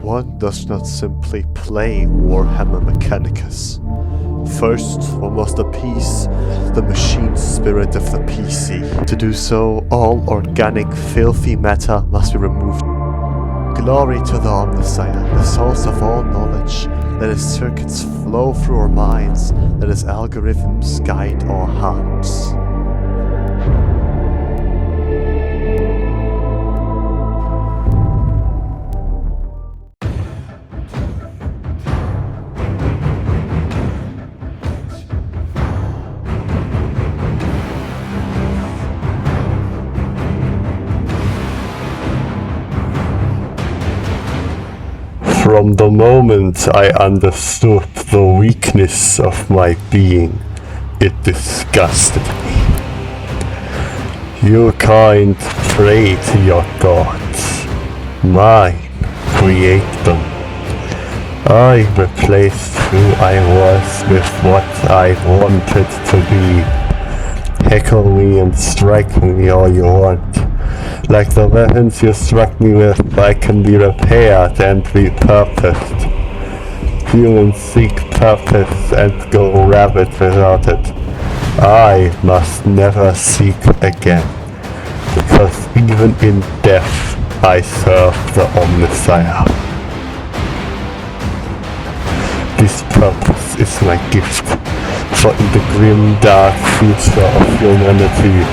one does not simply play Warhammer Mechanicus. First, one must appease the machine spirit of the PC. To do so, all organic, filthy matter must be removed. Glory to the Omnissiah, the source of all knowledge. Let his circuits flow through our minds. Let his algorithms guide our hearts. From the moment I understood the weakness of my being, it disgusted me. Your kind pray to your thoughts. Mine create them. I replaced who I was with what I wanted to be. Heckle me and strike me all you want. Like the weapons you struck me with, I can be repaired and repurposed. Humans seek purpose and go rabid without it. I must never seek again, because even in death I serve the Omnissiah. This purpose is my gift, for in the grim dark future of humanity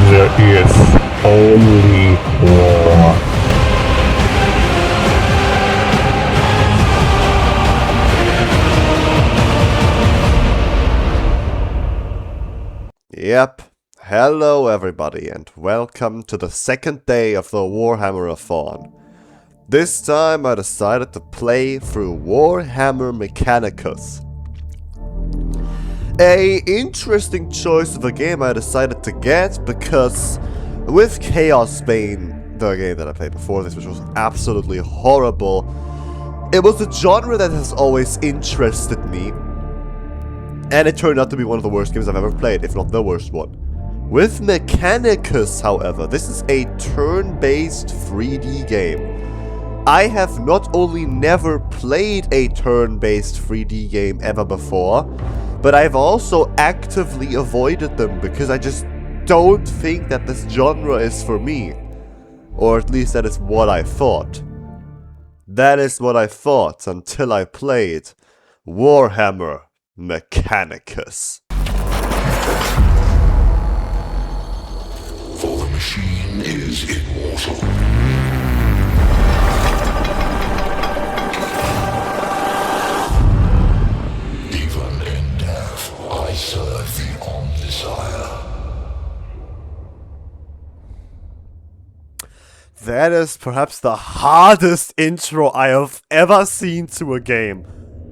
there is only war. Yep. Hello everybody and welcome to the second day of the Warhammer-A-Thon. This time I decided to play through Warhammer Mechanicus. A interesting choice of a game I decided to get because with Chaos Bane, the game that I played before this, which was absolutely horrible, it was a genre that has always interested me, and it turned out to be one of the worst games I've ever played, if not the worst one. With Mechanicus, however, this is a turn-based 3D game. I have not only never played a turn-based 3D game ever before, but I've also actively avoided them because I just don't think that this genre is for me. Or at least that is what I thought. That is what I thought until I played Warhammer Mechanicus. For the machine is immortal. Even in death, I serve the Omnissiah. That is perhaps the hardest intro I have ever seen to a game.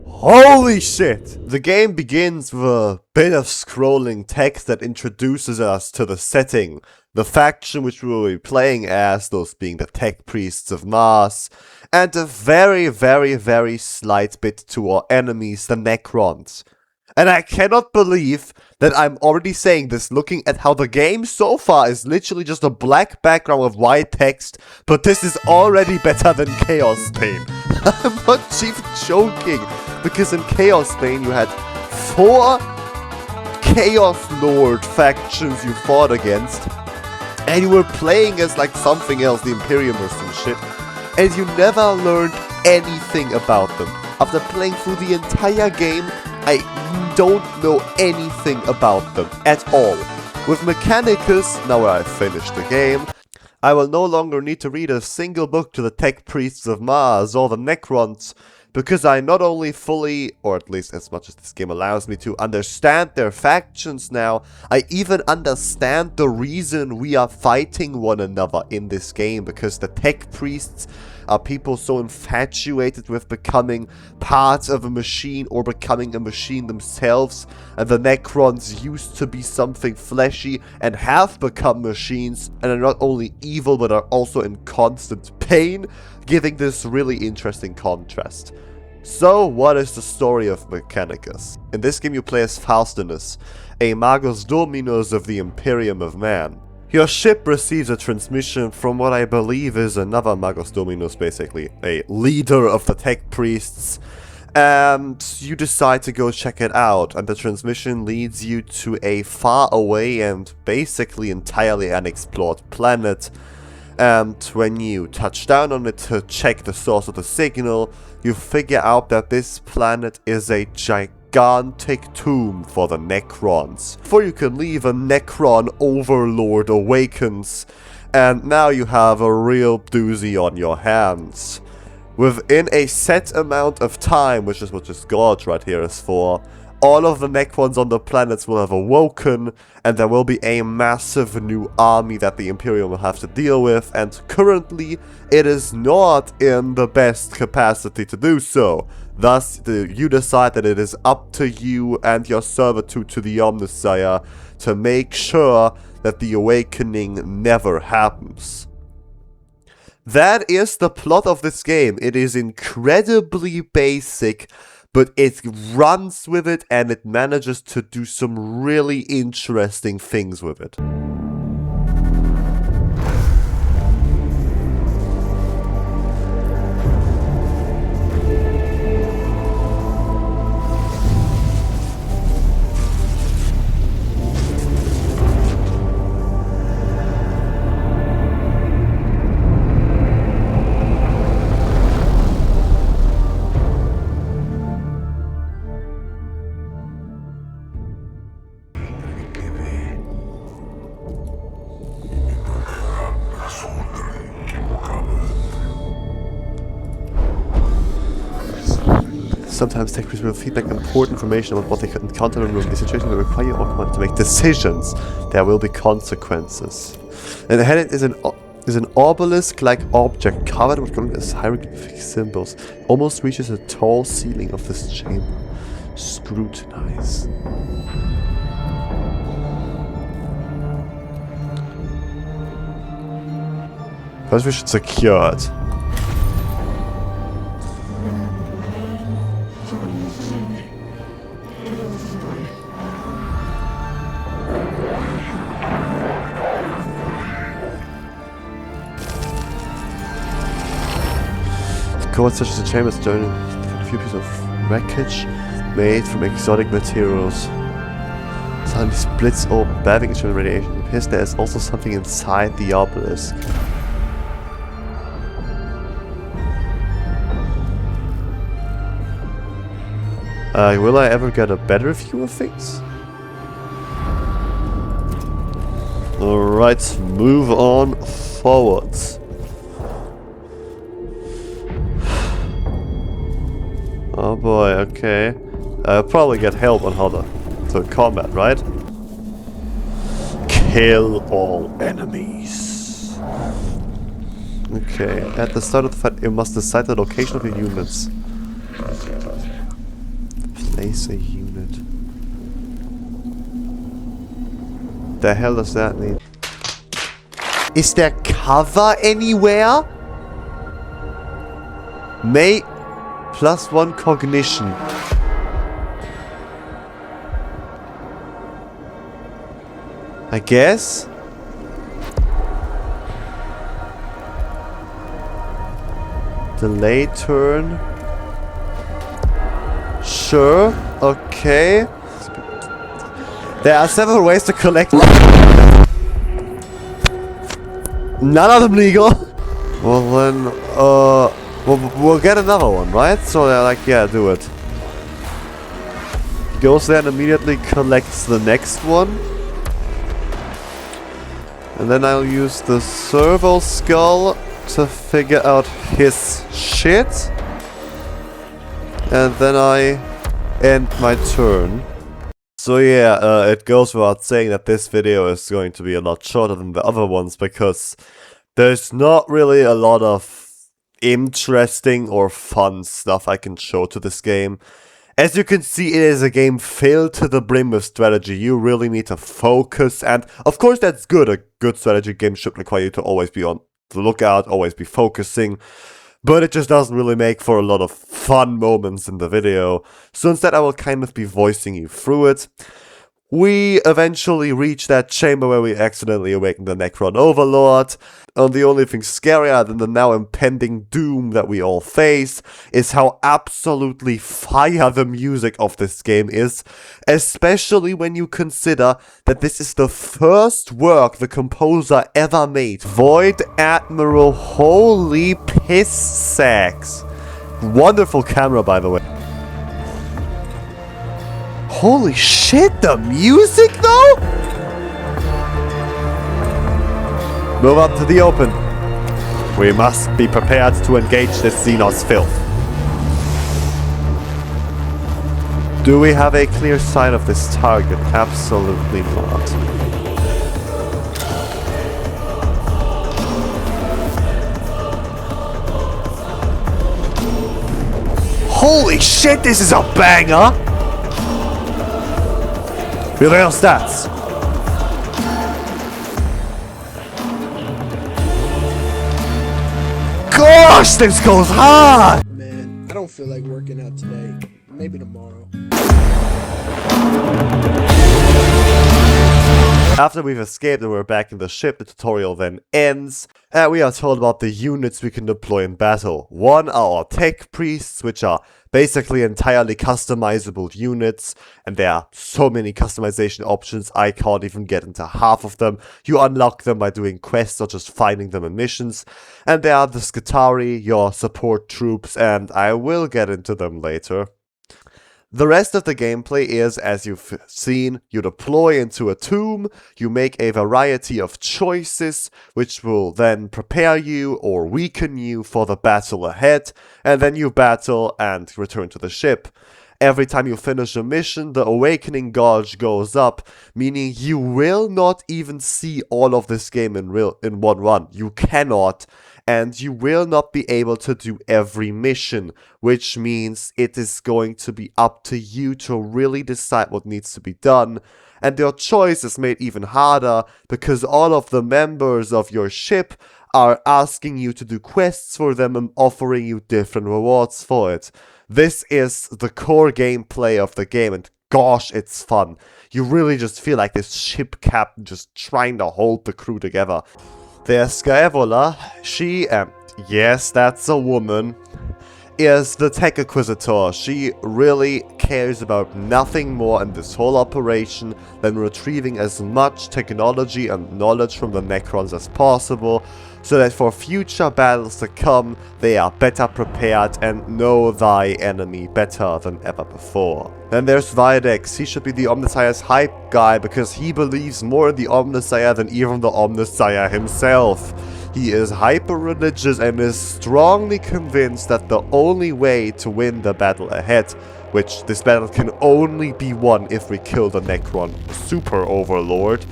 Holy shit! The game begins with a bit of scrolling text that introduces us to the setting, the faction which we will be playing as, those being the tech priests of Mars, and a very slight bit to our enemies, the Necrons. And I cannot believe that I'm already saying this looking at how the game so far is literally just a black background with white text, but this is already better than Chaos Bane. I'm not even joking, because in Chaos Bane you had 4 Chaos Lord factions you fought against, and you were playing as like something else, the Imperium or some shit, and you never learned anything about them. After playing through the entire game, I don't know anything about them at all. With Mechanicus, now that I've finished the game, I will no longer need to read a single book to the tech priests of Mars or the Necrons, because I not only fully, or at least as much as this game allows me to, understand their factions now, I even understand the reason we are fighting one another in this game, because the tech priests are people so infatuated with becoming part of a machine or becoming a machine themselves, and the Necrons used to be something fleshy and have become machines and are not only evil but are also in constant pain, giving this really interesting contrast. So, what is the story of Mechanicus? In this game you play as Faustinus, a Magus Dominus of the Imperium of Man. Your ship receives a transmission from what I believe is another Magos Dominus, basically, a leader of the tech priests, and you decide to go check it out, and the transmission leads you to a far away and basically entirely unexplored planet. And when you touch down on it to check the source of the signal, you figure out that this planet is a gigantic tomb for the Necrons. For you can leave a Necron overlord awakens, and now you have a real doozy on your hands. Within a set amount of time, which is what this gorge right here is for, all of the Necrons on the planets will have awoken, and there will be a massive new army that the Imperium will have to deal with, and currently it is not in the best capacity to do so. Thus, you decide that it is up to you and your servitude to the Omnissiah to make sure that the awakening never happens. That is the plot of this game. It is incredibly basic, but it runs with it and it manages to do some really interesting things with it. Sometimes tech priests will feedback important information about what they could encounter in the situation that require your command to make decisions. There will be consequences. And ahead is an obelisk-like object covered with glowing hieroglyphic symbols. Almost reaches the tall ceiling of this chamber. Scrutinize. First we should secure it. Codes such as the chambers joining a few pieces of wreckage made from exotic materials. Suddenly splits open, bathing into radiation. It appears there is also something inside the obelisk. Will I ever get a better view of things? Alright, move on forwards. Oh boy, okay. I'll probably get help on how to combat, right? Kill all enemies. Okay, at the start of the fight, you must decide the location of your units. Place a unit. The hell does that mean? Is there cover anywhere? May +1 cognition. I guess. Delay turn. Sure. Okay. There are several ways to collect. None of them legal. Well then, we'll get another one, right? So they're like, yeah, do it. He goes there and immediately collects the next one. And then I'll use the servo skull to figure out his shit. And then I end my turn. So yeah, it goes without saying that this video is going to be a lot shorter than the other ones because there's not really a lot of interesting or fun stuff I can show to this game. As you can see, it is a game filled to the brim with strategy. You really need to focus, and of course that's good. A good strategy game should require you to always be on the lookout, always be focusing, but it just doesn't really make for a lot of fun moments in the video. So instead I will kind of be voicing you through it. We eventually reach that chamber where we accidentally awaken the Necron Overlord. And the only thing scarier than the now impending doom that we all face is how absolutely fire the music of this game is, especially when you consider that this is the first work the composer ever made. Void Admiral, holy piss sacks. Wonderful camera, by the way. Holy shit, the music though? Move up to the open. We must be prepared to engage this Xenos filth. Do we have a clear sight of this target? Absolutely not. Holy shit, this is a banger! Reveal stats. Gosh, this goes hard! Man, I don't feel like working out today. Maybe tomorrow. After we've escaped and we're back in the ship, the tutorial then ends, and we are told about the units we can deploy in battle. One are our tech priests, which are basically entirely customizable units, and there are so many customization options, I can't even get into half of them. You unlock them by doing quests or just finding them in missions. And there are the Skitarii, your support troops, and I will get into them later. The rest of the gameplay is, as you've seen, you deploy into a tomb, you make a variety of choices, which will then prepare you or weaken you for the battle ahead, and then you battle and return to the ship. Every time you finish a mission, the awakening gauge goes up, meaning you will not even see all of this game in one run. You cannot. And you will not be able to do every mission, which means it is going to be up to you to really decide what needs to be done. And your choice is made even harder because all of the members of your ship are asking you to do quests for them and offering you different rewards for it. This is the core gameplay of the game, and gosh, it's fun. You really just feel like this ship captain just trying to hold the crew together. There's Scaevola. She, yes, that's a woman, is the tech acquisitor. She really cares about nothing more in this whole operation than retrieving as much technology and knowledge from the Necrons as possible, so that for future battles to come, they are better prepared and know thy enemy better than ever before. Then there's Videx. He should be the Omnissiah's hype guy because he believes more in the Omnissiah than even the Omnissiah himself. He is hyper-religious and is strongly convinced that the only way to win the battle ahead, which this battle can only be won if we kill the Necron Super Overlord,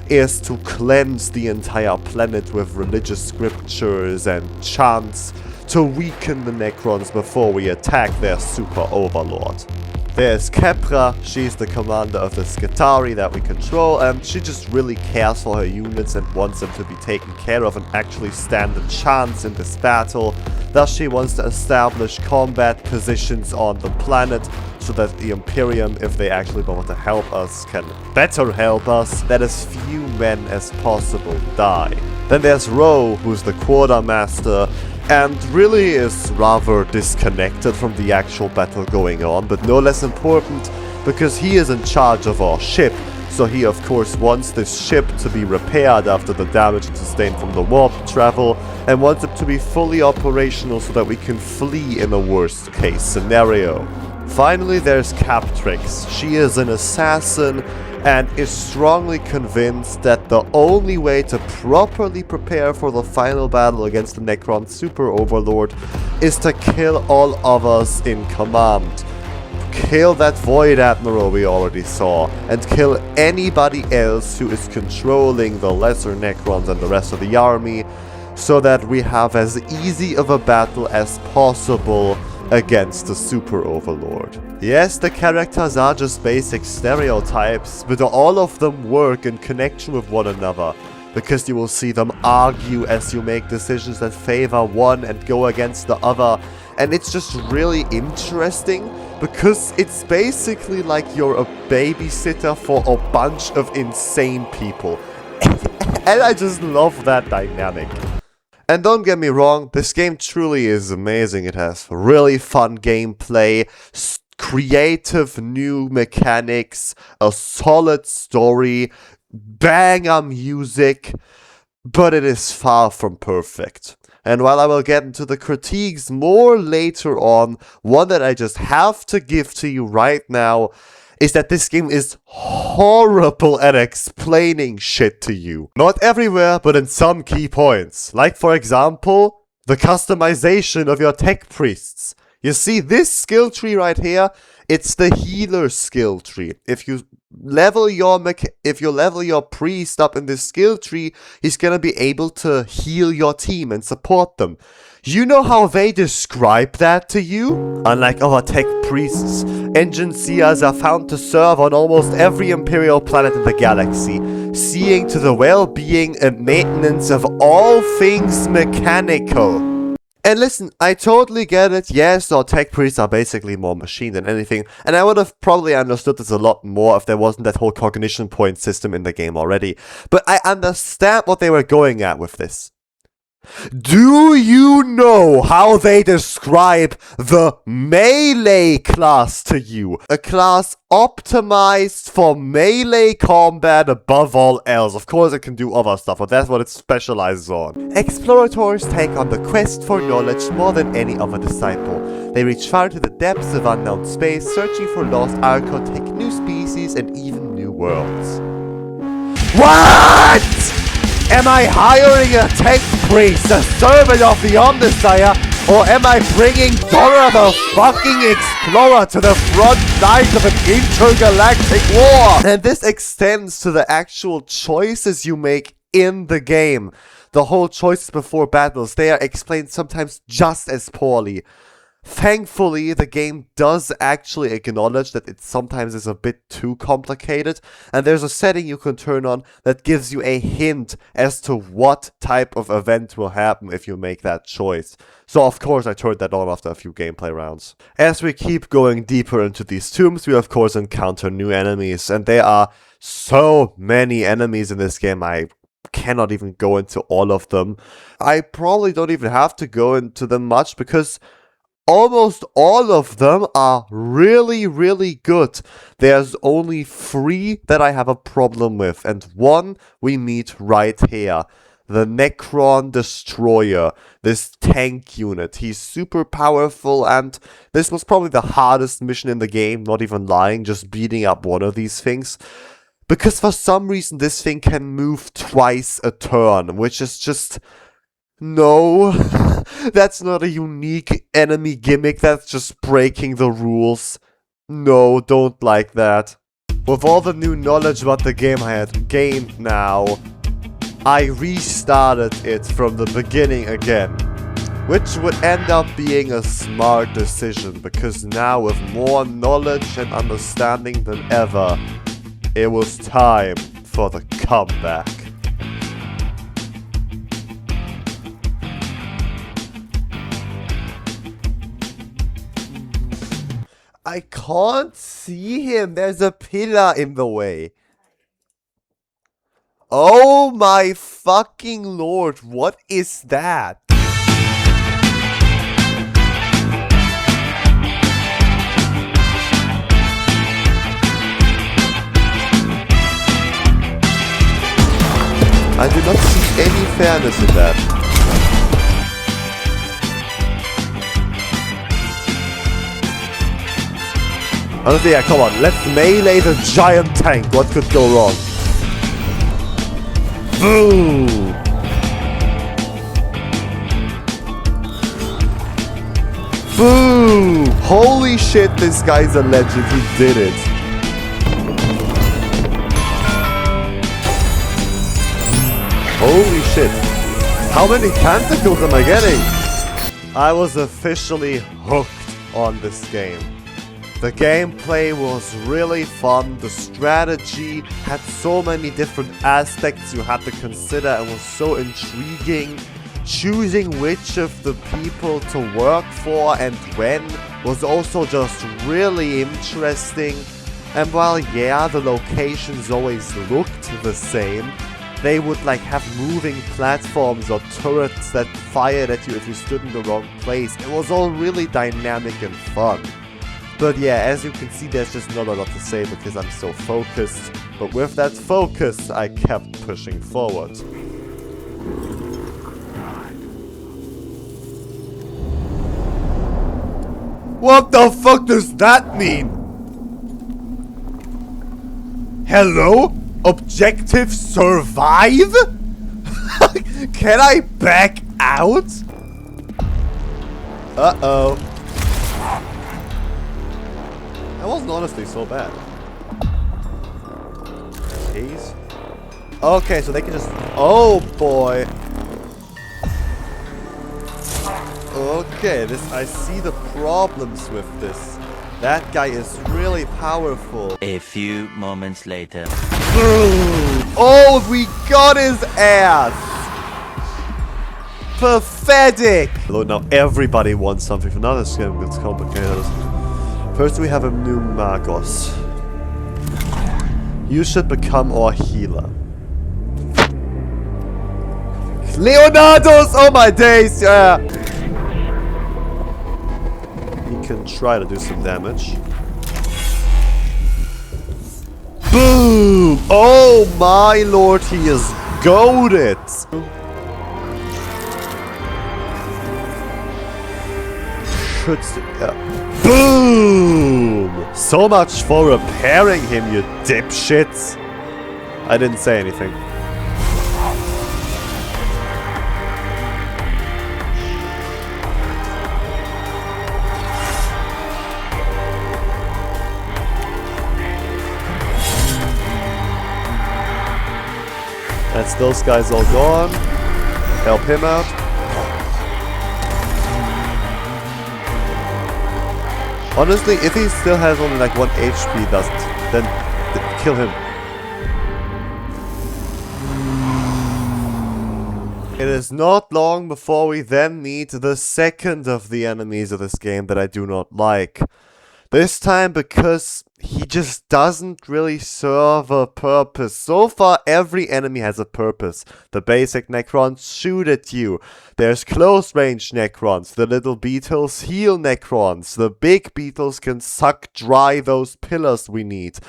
is to cleanse the entire planet with religious scriptures and chants to weaken the Necrons before we attack their Super Overlord. There's Kepra. She's the commander of the Skitarii that we control, and she just really cares for her units and wants them to be taken care of and actually stand a chance in this battle. Thus she wants to establish combat positions on the planet so that the Imperium, if they actually want to help us, can better help us, that as few men as possible die. Then there's Ro, who's the quartermaster, and really is rather disconnected from the actual battle going on, but no less important because he is in charge of our ship, so he of course wants this ship to be repaired after the damage sustained from the warp travel, and wants it to be fully operational so that we can flee in a worst case scenario. Finally there's Captrix. She is an assassin and is strongly convinced that the only way to properly prepare for the final battle against the Necron Super Overlord is to kill all of us in command. Kill that Void Admiral we already saw, and kill anybody else who is controlling the lesser Necrons and the rest of the army, so that we have as easy of a battle as possible against the Super Overlord. Yes, the characters are just basic stereotypes, but all of them work in connection with one another, because you will see them argue as you make decisions that favor one and go against the other, and it's just really interesting because it's basically like you're a babysitter for a bunch of insane people. And I just love that dynamic. And don't get me wrong, this game truly is amazing. It has really fun gameplay, creative new mechanics, a solid story, banger music, but it is far from perfect. And while I will get into the critiques more later on, one that I just have to give to you right now is that this game is horrible at explaining shit to you. Not everywhere, but in some key points. Like, for example, the customization of your tech priests. You see this skill tree right here? It's the healer skill tree. If you level your priest up in this skill tree, he's gonna be able to heal your team and support them. You know how they describe that to you? Unlike other tech priests, engine seers are found to serve on almost every imperial planet in the galaxy, seeing to the well-being and maintenance of all things mechanical. And listen, I totally get it. Yes, our tech priests are basically more machine than anything, and I would have probably understood this a lot more if there wasn't that whole cognition point system in the game already. But I understand what they were going at with this. Do you know how they describe the melee class to you? A class optimized for melee combat above all else. Of course it can do other stuff, but that's what it specializes on. Explorators take on the quest for knowledge more than any other disciple. They reach far into the depths of unknown space, searching for lost architect, new species, and even new worlds. What?! Am I hiring a tech priest, a servant of the Omnissiah, or am I bringing Dora the fucking Explorer to the front lines of an intergalactic war? And this extends to the actual choices you make in the game. The whole choices before battles, they are explained sometimes just as poorly. Thankfully, the game does actually acknowledge that it sometimes is a bit too complicated, and there's a setting you can turn on that gives you a hint as to what type of event will happen if you make that choice. So of course I turned that on after a few gameplay rounds. As we keep going deeper into these tombs, we of course encounter new enemies, and there are so many enemies in this game, I cannot even go into all of them. I probably don't even have to go into them much because almost all of them are really, really good. There's only 3 that I have a problem with, and 1 we meet right here. The Necron Destroyer, this tank unit. He's super powerful, and this was probably the hardest mission in the game, not even lying, just beating up one of these things. Because for some reason this thing can move twice a turn, which is just... No, that's not a unique enemy gimmick, that's just breaking the rules. No, don't like that. With all the new knowledge about the game I had gained now, I restarted it from the beginning again. Which would end up being a smart decision, because now with more knowledge and understanding than ever, it was time for the comeback. I can't see him. There's a pillar in the way. Oh my fucking lord. What is that? I do not see any fairness in that. Honestly, yeah, come on, let's melee the giant tank. What could go wrong? Boom! Boom! Holy shit, this guy's a legend. He did it. Holy shit. How many tentacles am I getting? I was officially hooked on this game. The gameplay was really fun, the strategy had so many different aspects you had to consider and was so intriguing, choosing which of the people to work for and when was also just really interesting. And while yeah, the locations always looked the same, they would like have moving platforms or turrets that fired at you if you stood in the wrong place. It was all really dynamic and fun. But yeah, as you can see, there's just not a lot to say because I'm so focused. But with that focus, I kept pushing forward. What the fuck does that mean? Hello? Objective survive? Can I back out? Uh-oh. That wasn't honestly so bad. Keys? Okay, so they can just... Oh boy. Okay, I see the problems with this. That guy is really powerful. A few moments later. Boom! Oh, we got his ass! Pathetic! Although now everybody wants something from another skin. It's complicated. First we have a new Magos. You should become our healer. Leonardo's! Oh my days! Yeah! Can try to do some damage. Boom! Oh my lord, he is goated! Boom! So much for repairing him, you dipshits! I didn't say anything. That's those guys all gone. Help him out. Honestly, if he still has only like 1 HP, then kill him. It is not long before we then meet the second of the enemies of this game that I do not like. This time because he just doesn't really serve a purpose. So far, every enemy has a purpose. The basic Necrons shoot at you. There's close range Necrons. The little beetles heal Necrons. The big beetles can suck dry those pillars we need.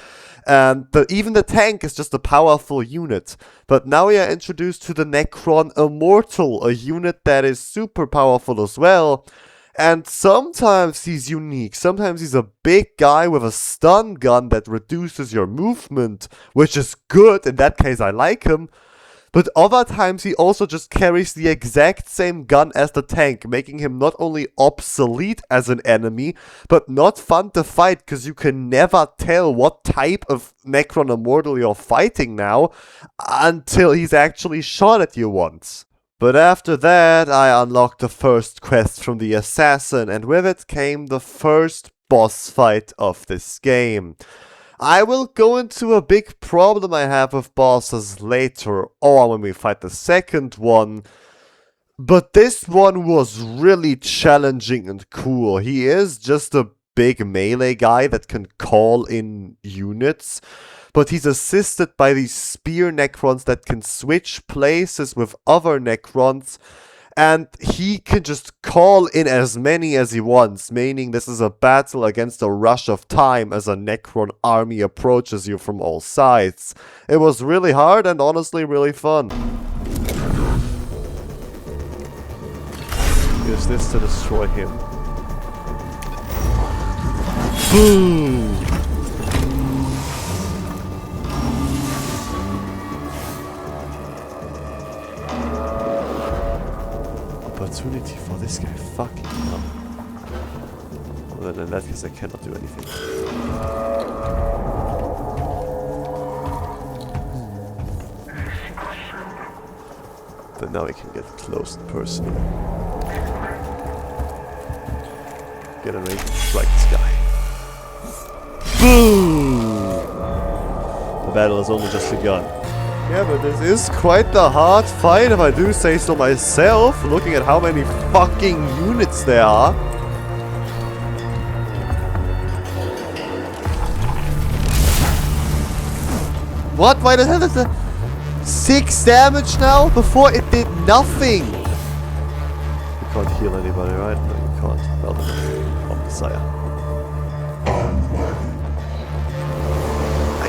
And even the tank is just a powerful unit. But now we are introduced to the Necron Immortal, a unit that is super powerful as well. And sometimes he's unique. Sometimes he's a big guy with a stun gun that reduces your movement, which is good. In that case, I like him. But other times he also just carries the exact same gun as the tank, making him not only obsolete as an enemy, but not fun to fight because you can never tell what type of Necron Immortal you're fighting now until he's actually shot at you once. But after that, I unlocked the first quest from the assassin, and with it came the first boss fight of this game. I will go into a big problem I have with bosses later, or when we fight the second one. But this one was really challenging and cool. He is just a big melee guy that can call in units. But he's assisted by these spear Necrons that can switch places with other Necrons. And he can just call in as many as he wants, meaning this is a battle against a rush of time as a Necron army approaches you from all sides. It was really hard and honestly really fun. Use this to destroy him. Boom! Opportunity for this guy, fucking hell. Well, then in that case I cannot do anything. But now we can get close and personal. Get a range and strike this guy. Boom! The battle has only just begun. Yeah, but this is quite the hard fight if I do say so myself, looking at how many fucking units there are. What? Why the hell is it 6 damage now? Before it did nothing. You can't heal anybody, right? No, you can't. Well, Omnissiah.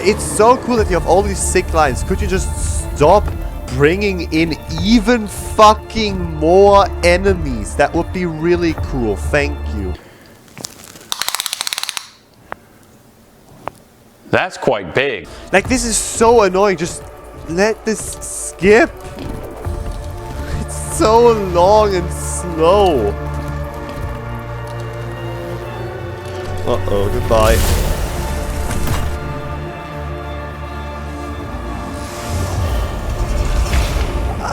It's so cool that you have all these sick lines. Could you just stop bringing in even fucking more enemies? That would be really cool. Thank you. That's quite big. Like, this is so annoying. Just let this skip. It's so long and slow. Uh-oh, goodbye.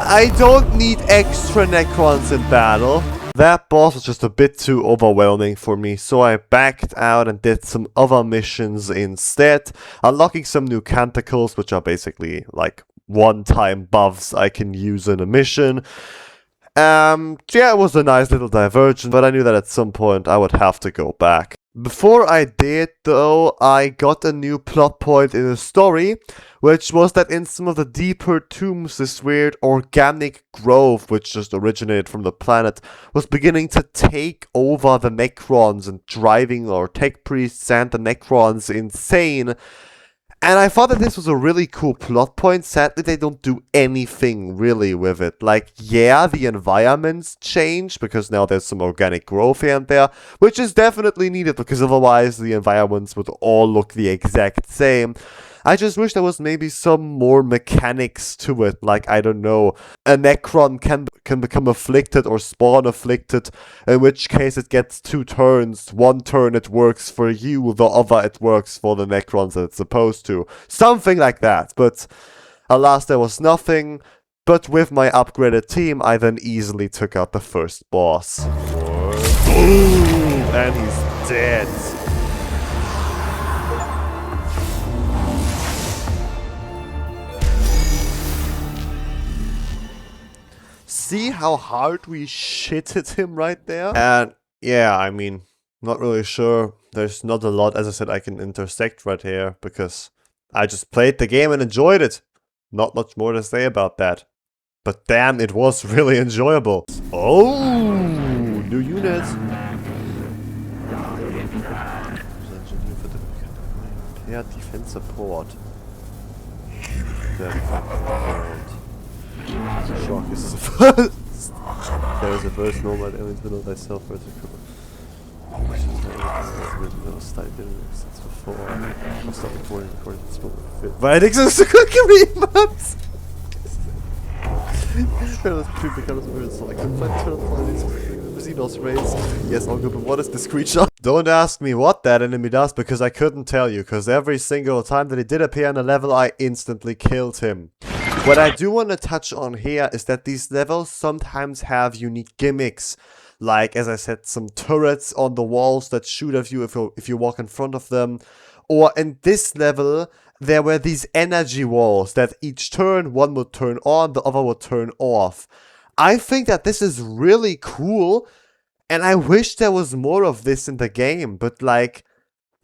I don't need extra Necrons in battle. That boss was just a bit too overwhelming for me, so I backed out and did some other missions instead, unlocking some new Canticles, which are basically like one-time buffs I can use in a mission. Yeah, it was a nice little diversion, but I knew that at some point I would have to go back. Before I did, though, I got a new plot point in the story, which was that in some of the deeper tombs, this weird organic growth, which just originated from the planet, was beginning to take over the Necrons and driving our tech priests and the Necrons insane. And I thought that this was a really cool plot point. Sadly, they don't do anything really with it. Like, yeah, the environments change because now there's some organic growth here and there, which is definitely needed because otherwise the environments would all look the exact same. I just wish there was maybe some more mechanics to it, like, I don't know, a Necron can become afflicted or spawn afflicted, in which case it gets 2 turns. One turn it works for you, the other it works for the Necrons that it's supposed to. Something like that, but alas there was nothing. But with my upgraded team, I then easily took out the first boss. Boom! And he's dead. See how hard we shitted him right there? And yeah, I mean, not really sure. There's not a lot, as I said, I can intersect right here because I just played the game and enjoyed it. Not much more to say about that. But damn, it was really enjoyable. Oh, new unit. Yeah, defense support. Shock is the first. There is a first normal damage below thyself for the equipment. Stop recording this moment. Mechanicus is a quick agreement! I couldn't find turtle Xenos raids. Yes, all good, but what is this creature? Don't ask me what that enemy does because I couldn't tell you, because every single time that he did appear on a level, I instantly killed him. What I do want to touch on here is that these levels sometimes have unique gimmicks. Like, as I said, some turrets on the walls that shoot at you if you walk in front of them. Or in this level, there were these energy walls that each turn, one would turn on, the other would turn off. I think that this is really cool, and I wish there was more of this in the game, but like,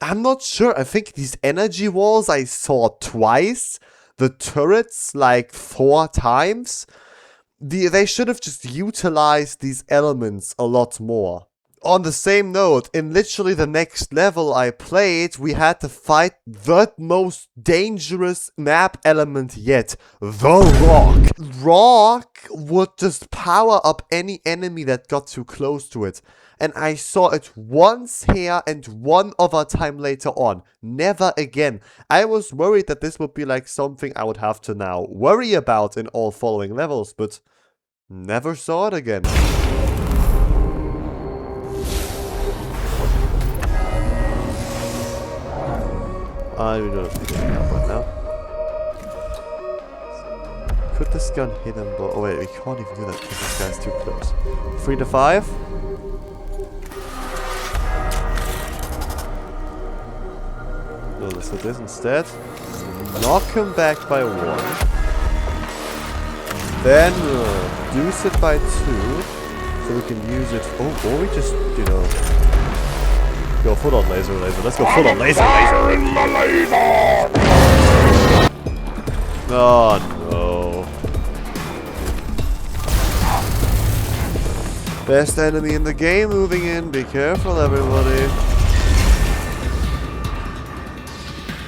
I'm not sure. I think these energy walls I saw twice. The turrets like 4 times. They should have just utilized these elements a lot more. On the same note, in literally the next level I played, we had to fight the most dangerous map element yet, the Rock. Rock would just power up any enemy that got too close to it. And I saw it once here and one other time later on. Never again. I was worried that this would be like something I would have to now worry about in all following levels, but never saw it again. I do not think it up right now. Could this gun hit him? Oh wait, we can't even do that because this guy's too close. 3 to 5. No, let's do this instead. Knock him back by 1. Then reduce it by 2, so we can use it. Oh, or we just, you know, go full on laser. Let's go full on laser. Oh no. Best enemy in the game moving in. Be careful, everybody.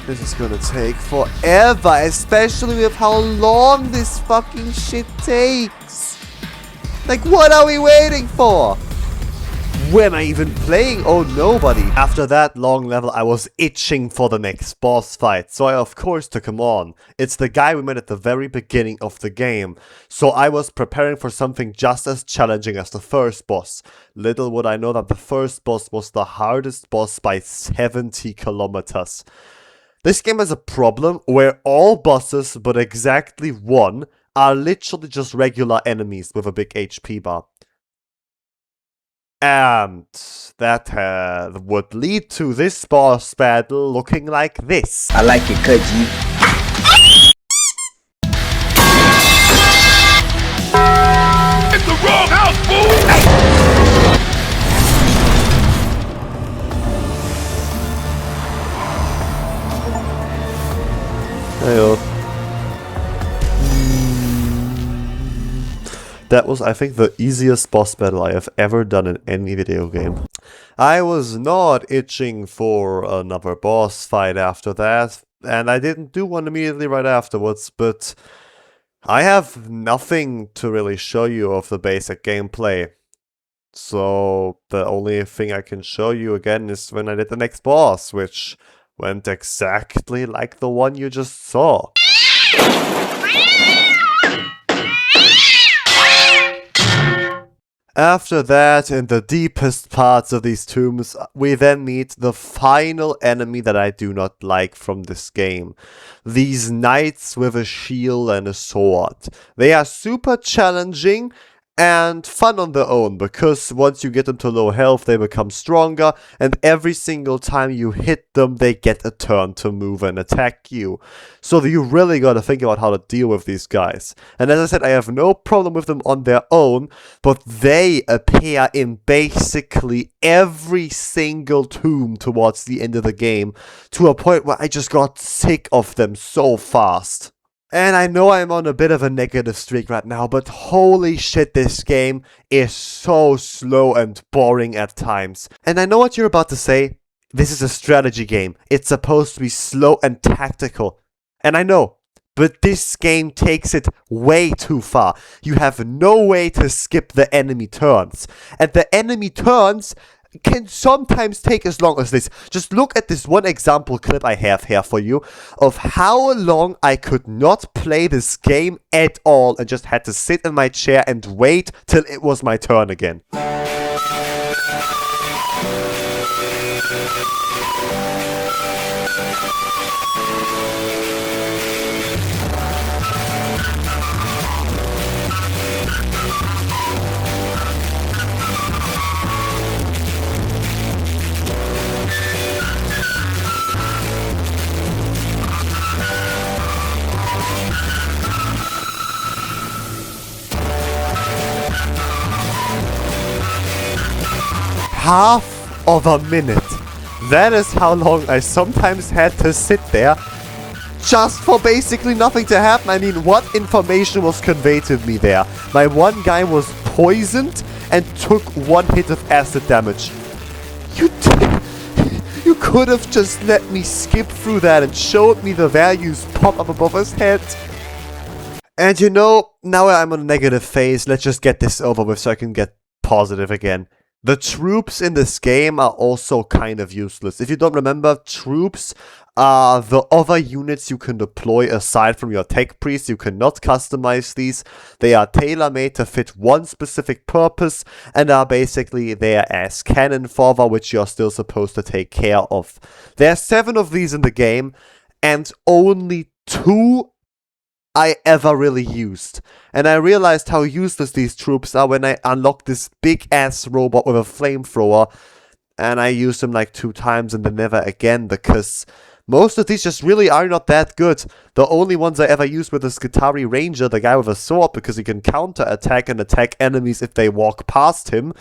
This is gonna take forever, especially with how long this fucking shit takes. Like, what are we waiting for? When am I even playing? Oh, nobody. After that long level, I was itching for the next boss fight, so I of course took him on. It's the guy we met at the very beginning of the game, so I was preparing for something just as challenging as the first boss. Little would I know that the first boss was the hardest boss by 70 kilometers. This game has a problem where all bosses, but exactly one, are literally just regular enemies with a big HP bar. And that would lead to this boss battle looking like this. I like it, cut G. In the wrong house, fool! Heyo. That was, I think, the easiest boss battle I have ever done in any video game. I was not itching for another boss fight after that, and I didn't do one immediately right afterwards, but I have nothing to really show you of the basic gameplay. So the only thing I can show you again is when I did the next boss, which went exactly like the one you just saw. After that, in the deepest parts of these tombs, we then meet the final enemy that I do not like from this game. These knights with a shield and a sword. They are super challenging and fun on their own, because once you get them to low health, they become stronger, and every single time you hit them, they get a turn to move and attack you. So you really gotta think about how to deal with these guys. And as I said, I have no problem with them on their own, but they appear in basically every single tomb towards the end of the game, to a point where I just got sick of them so fast. And I know I'm on a bit of a negative streak right now, but holy shit, this game is so slow and boring at times. And I know what you're about to say. This is a strategy game. It's supposed to be slow and tactical. And I know, but this game takes it way too far. You have no way to skip the enemy turns. And the enemy turns can sometimes take as long as this. Just look at this one example clip I have here for you of how long I could not play this game at all and just had to sit in my chair and wait till it was my turn again. Half of a minute. That is how long I sometimes had to sit there just for basically nothing to happen. I mean, what information was conveyed to me there? My one guy was poisoned and took one hit of acid damage. You could have just let me skip through that and showed me the values pop up above his head. And you know, now I'm on a negative phase, let's just get this over with so I can get positive again. The troops in this game are also kind of useless. If you don't remember, troops are the other units you can deploy aside from your tech priest. You cannot customize these. They are tailor-made to fit one specific purpose and are basically there as cannon fodder, which you're still supposed to take care of. There are 7 of these in the game, and only 2 I ever really used. And I realized how useless these troops are when I unlocked this big ass robot with a flamethrower, and I used him like 2 times and then never again, because Most of these just really are not that good. The only ones I ever used were the Skitari Ranger, the guy with a sword, because he can counter-attack and attack enemies if they walk past him.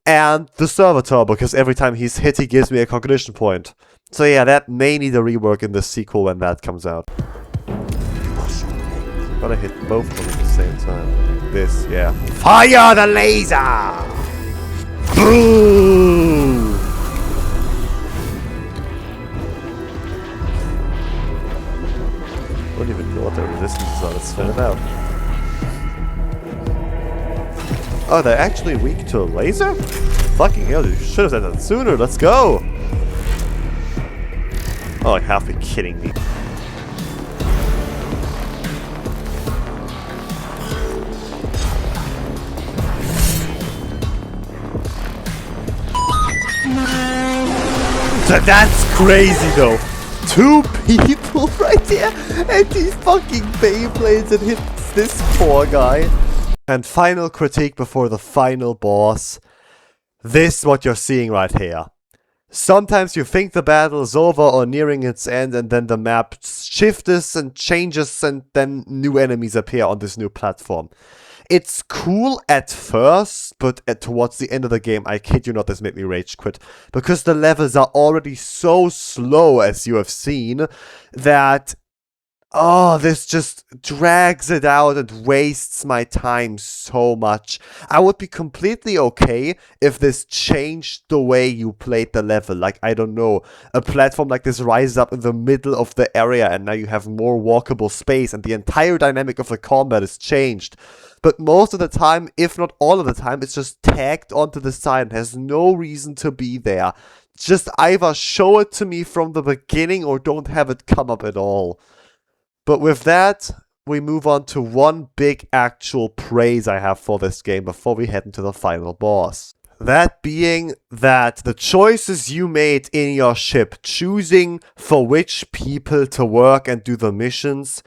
And the Servitor, because every time he's hit, he gives me a cognition point. So yeah, that may need a rework in the sequel when that comes out. Gotta hit both of them at the same time. This, yeah. Fire the laser! Boom! I don't even know what their resistances are. Let's find it out. Oh, they're actually weak to a laser? Fucking hell, you should have said that sooner. Let's go! Oh, you have to be kidding me. So that's crazy though. 2 people right there, and these fucking Beyblades and hits this poor guy. And final critique before the final boss. This what you're seeing right here. Sometimes you think the battle is over or nearing its end, and then the map shifts and changes, and then new enemies appear on this new platform. It's cool at first, but towards the end of the game, I kid you not, this made me rage quit. Because the levels are already so slow, as you have seen, that... oh, this just drags it out and wastes my time so much. I would be completely okay if this changed the way you played the level. Like, I don't know, a platform like this rises up in the middle of the area and now you have more walkable space and the entire dynamic of the combat is changed. But most of the time, if not all of the time, it's just tagged onto the side and has no reason to be there. Just either show it to me from the beginning or don't have it come up at all. But with that, we move on to one big actual praise I have for this game before we head into the final boss. That being that the choices you made in your ship, choosing for which people to work and do the missions,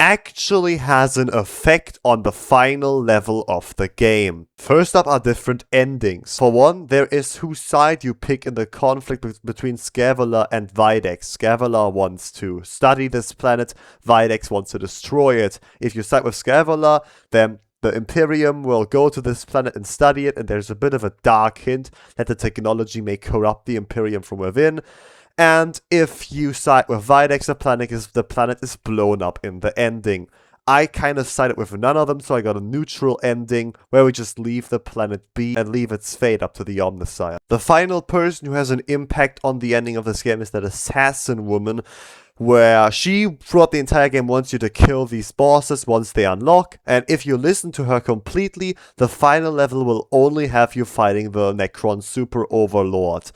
actually has an effect on the final level of the game. First up are different endings. For one, there is whose side you pick in the conflict between Scaveler and Videx. Scaveler wants to study this planet, Videx wants to destroy it. If you side with Scaveler, then the Imperium will go to this planet and study it, and there's a bit of a dark hint that the technology may corrupt the Imperium from within. And if you side with Videx, the planet is blown up in the ending. I kind of sided with none of them, so I got a neutral ending where we just leave the planet be and leave its fate up to the Omnissiah. The final person who has an impact on the ending of this game is that assassin woman, where she throughout the entire game wants you to kill these bosses once they unlock, and if you listen to her completely, the final level will only have you fighting the Necron Super Overlord,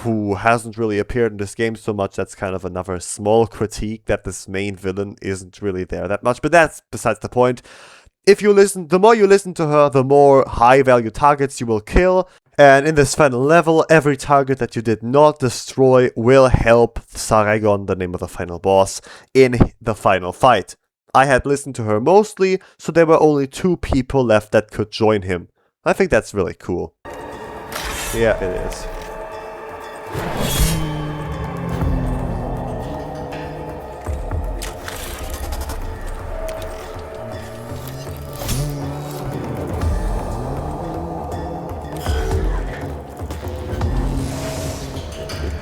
who hasn't really appeared in this game so much. That's kind of another small critique, that this main villain isn't really there that much, but that's besides the point. If you listen, the more you listen to her, the more high value targets you will kill, and in this final level, every target that you did not destroy will help Saragon, the name of the final boss, in the final fight. I had listened to her mostly, so there were only 2 people left that could join him. I think that's really cool. Yeah, it is.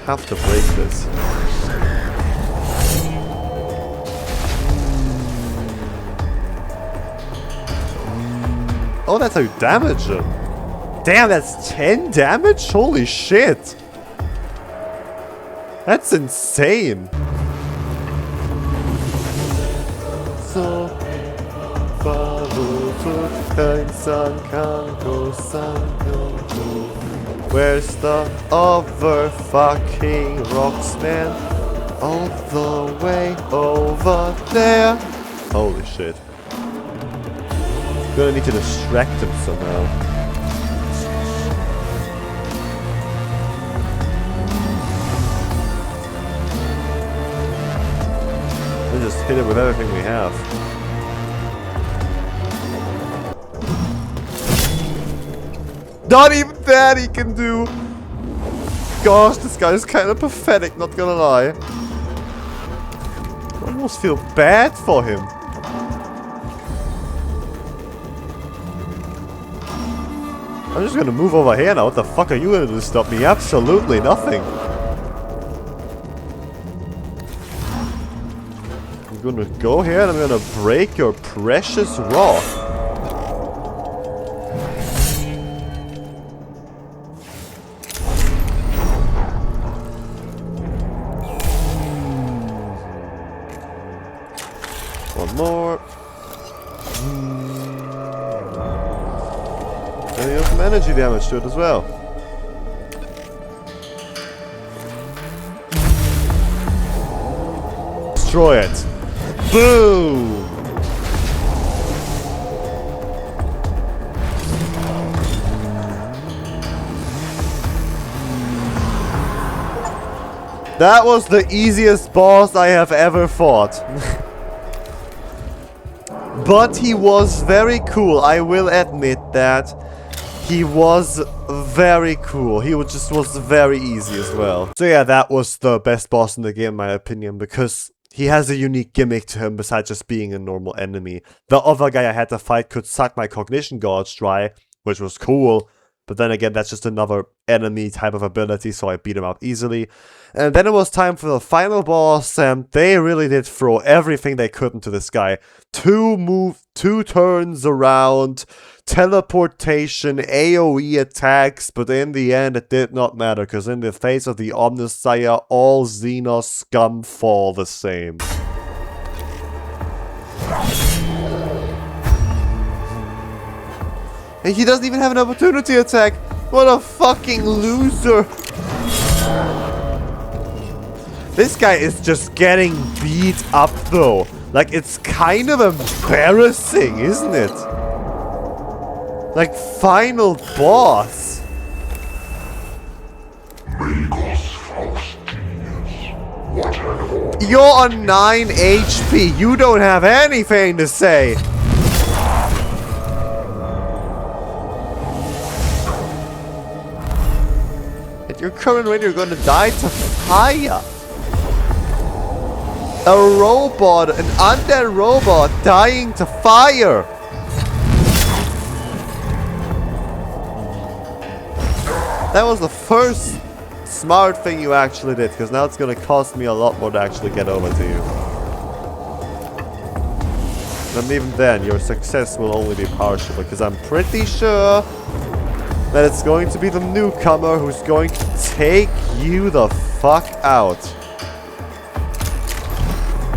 Have to break this. Oh, that's how you damage him. Damn, that's 10 damage? Holy shit. That's insane. So, where's the other fucking rocks, man? All the way over there. Holy shit. Gonna need to distract him somehow. Let's just hit it with everything we have. Not even that he can do! Gosh, this guy is kind of pathetic, not gonna lie. almost feel bad for him. I'm just gonna move over here now. What the fuck are you gonna do to stop me? Absolutely nothing. I'm gonna go here and I'm gonna break your precious rock. One more. And you have some energy damage to it as well. Destroy it. Boom! That was the easiest boss I have ever fought. But he was very cool, I will admit that. He was very cool. He just was very easy as well. So yeah, that was the best boss in the game in my opinion, because he has a unique gimmick to him besides just being a normal enemy. The other guy I had to fight could suck my cognition gauge dry, which was cool. But then again, that's just another enemy type of ability, so I beat him up easily. And then it was time for the final boss, and they really did throw everything they could into this guy. 2 turns around, teleportation, AoE attacks, but in the end it did not matter, because in the face of the Omnissiah, all Xenos scum fall the same. And he doesn't even have an opportunity attack! What a fucking loser! This guy is just getting beat up though. Like, it's kind of embarrassing, isn't it? Like, final boss. You're on 9 HP. You don't have anything to say. At your current rate, you're gonna die to fire. A robot, an undead robot dying to fire. That was the first smart thing you actually did, because now it's gonna cost me a lot more to actually get over to you. And even then, your success will only be partial, because I'm pretty sure that it's going to be the newcomer who's going to take you the fuck out.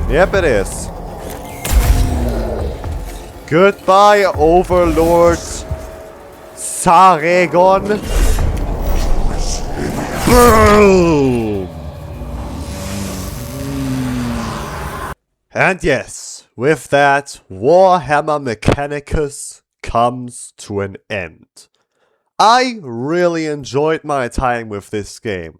Yep, it is. Goodbye, Overlord Sargon. Boom! And yes, with that, Warhammer Mechanicus comes to an end. I really enjoyed my time with this game.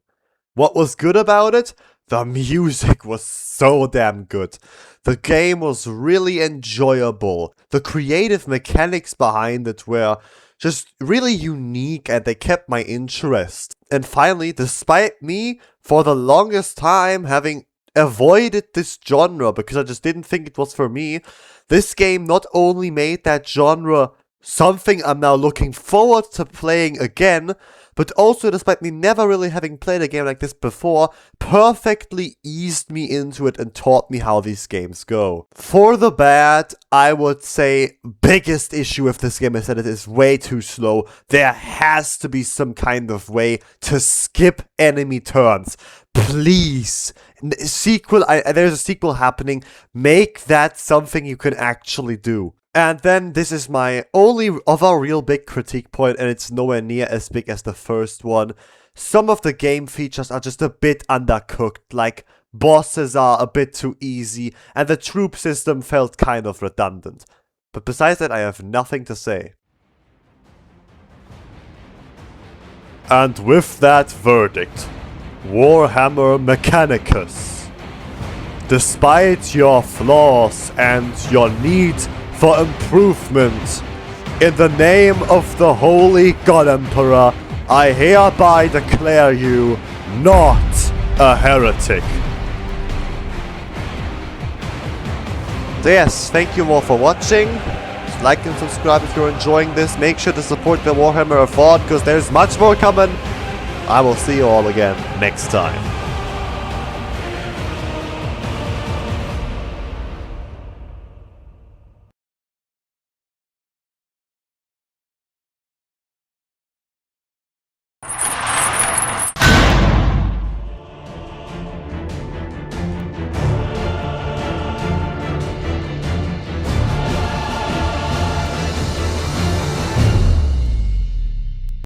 What was good about it? The music was so damn good. The game was really enjoyable. The creative mechanics behind it were just really unique and they kept my interest. And finally, despite me, for the longest time, having avoided this genre because I just didn't think it was for me, this game not only made that genre something I'm now looking forward to playing again, but also, despite me never really having played a game like this before, perfectly eased me into it and taught me how these games go. For the bad, I would say biggest issue with this game is that it is way too slow. There has to be some kind of way to skip enemy turns. Please, there's a sequel happening. Make that something you can actually do. And then this is my only other real big critique point, and it's nowhere near as big as the first one. Some of the game features are just a bit undercooked, like bosses are a bit too easy, and the troop system felt kind of redundant. But besides that, I have nothing to say. And with that verdict, Warhammer Mechanicus. Despite your flaws and your need for improvement, in the name of the Holy God Emperor, I hereby declare you not a heretic. So yes, thank you all for watching. Like and subscribe if you're enjoying this. Make sure to support the Warhammer-A-Thon because there's much more coming. I will see you all again next time.